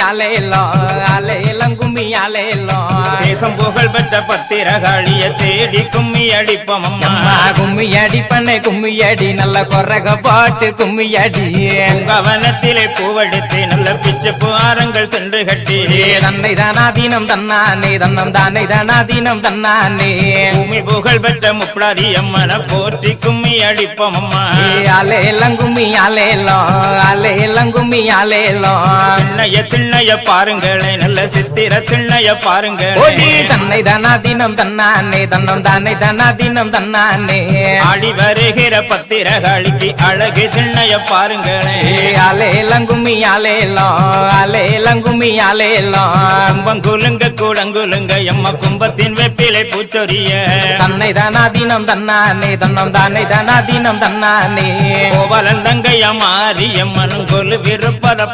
ஆலேலோ ஆலேலம் கும்மி ஆலேலோ தேசம் புகழ் பெற்ற பத்திரகாளிய தேடி கும்மி அடிப்போம் அம்மா கும்மி அடி பண்ணை கும்மி அடி நல்ல கொரக பாட்டு கும்மி அடி கவனத்திலே பூவெடுத்து நல்ல பிச்சை புகாரங்கள் சென்று கட்டி தன்னை தானாதீனம் தன்னானே தன்னம் தானே தானாதீனம் தன்னானே பூமி புகழ் பெற்ற முப்படாரி அம்மனை போற்றி கும்மி அடிப்போம் அம்மா ஆலேலம் கும்மி ஆலேலோ ஆலேலம் கும்மி ஆலேலோ திண்ணைய பாருங்களே நல்ல சித்திர திண்ணைய பாருங்களே தன்னை தானாதீனம் தன்னானே தன்னம் தானே தானாதீனம் தன்னானே ஆடி வருகிற பத்திரகாளிக்கு அழகு திண்ணைய பாருங்களே ஆலேலம் கும்மி ஆலேலோ ஆலேலம் கும்மி ஆலேலோ கும்பங்குலுங்க கூடங்குலுங்க எம்ம கும்பத்தின் வெப்பிலை பூச்சொரிய தன்னை தானாதீனம் தன்னானே தன்னம் தானே தானாதீனம் தன்னானே கோவலந்தங்கைய மாறி எம்மனும் கொலு விருப்பத